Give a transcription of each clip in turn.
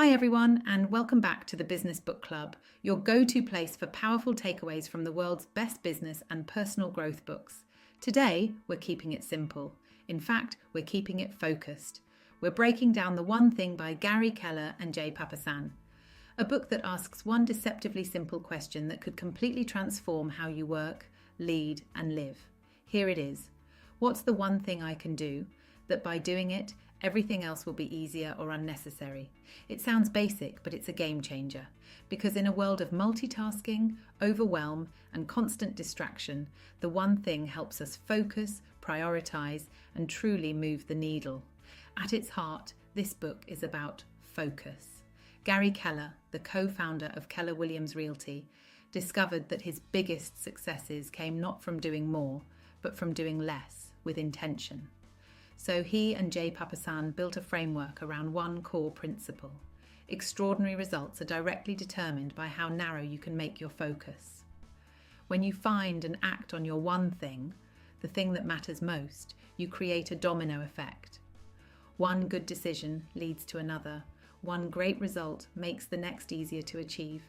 Hi everyone, and welcome back to the Business Book Club, your go-to place for powerful takeaways from the world's best business and personal growth books. Today, we're keeping it simple. In fact, we're keeping it focused. We're breaking down The One Thing by Gary Keller and Papasan, a book that asks one deceptively simple question that could completely transform how you work, lead, and live. Here it is. What's the one thing I can do that by doing it, everything else will be easier or unnecessary? It sounds basic, but it's a game changer. Because in a world of multitasking, overwhelm, and constant distraction, the one thing helps us focus, prioritize, and truly move the needle. At its heart, this book is about focus. Gary Keller, the co-founder of Keller Williams Realty, discovered that his biggest successes came not from doing more, but from doing less with intention. So he and Papasan built a framework around one core principle. Extraordinary results are directly determined by how narrow you can make your focus. When you find and act on your one thing, the thing that matters most, you create a domino effect. One good decision leads to another. One great result makes the next easier to achieve.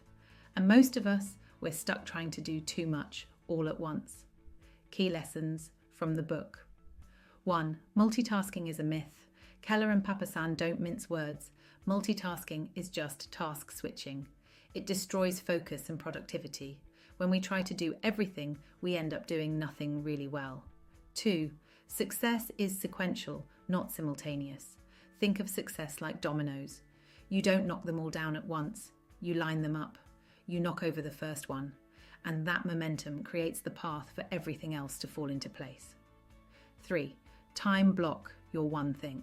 And most of us, we're stuck trying to do too much all at once. Key lessons from the book. 1. Multitasking is a myth. Keller and Papasan don't mince words. Multitasking is just task switching. It destroys focus and productivity. When we try to do everything, we end up doing nothing really well. 2. Success is sequential, not simultaneous. Think of success like dominoes. You don't knock them all down at once. You line them up. You knock over the first one. And that momentum creates the path for everything else to fall into place. 3. Time block your one thing.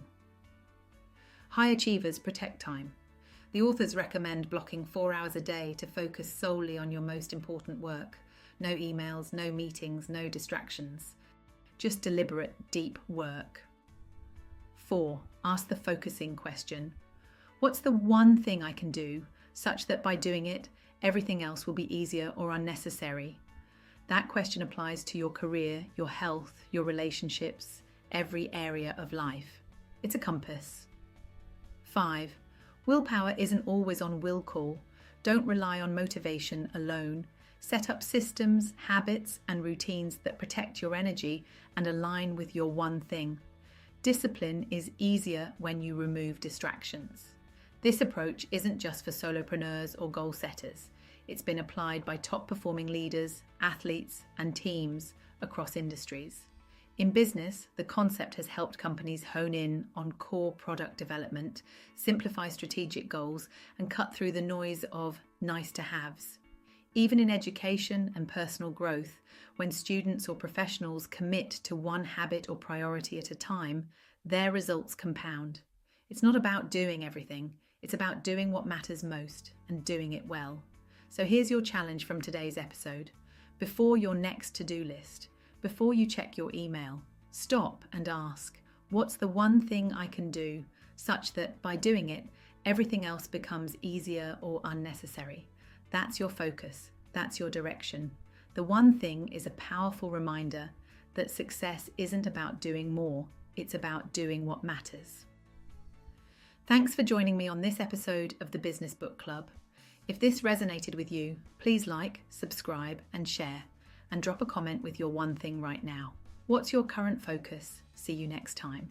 High achievers protect time. The authors recommend blocking 4 hours a day to focus solely on your most important work. No emails, no meetings, no distractions. Just deliberate, deep work. 4. Ask the focusing question. What's the one thing I can do such that by doing it, everything else will be easier or unnecessary? That question applies to your career, your health, your relationships, every area of life. It's a compass. 5. Willpower isn't always on will call. Don't rely on motivation alone. Set up systems, habits, and routines that protect your energy and align with your one thing. Discipline is easier when you remove distractions. This approach isn't just for solopreneurs or goal setters. It's been applied by top-performing leaders, athletes, and teams across industries. In business, the concept has helped companies hone in on core product development, simplify strategic goals, and cut through the noise of nice-to-haves. Even in education and personal growth, when students or professionals commit to one habit or priority at a time, their results compound. It's not about doing everything. It's about doing what matters most and doing it well. So here's your challenge from today's episode. Before your next to-do list, before you check your email, stop and ask, what's the one thing I can do such that by doing it, everything else becomes easier or unnecessary? That's your focus. That's your direction. The one thing is a powerful reminder that success isn't about doing more. It's about doing what matters. Thanks for joining me on this episode of the Business Book Club. If this resonated with you, please like, subscribe, and share, and drop a comment with your one thing right now. What's your current focus? See you next time.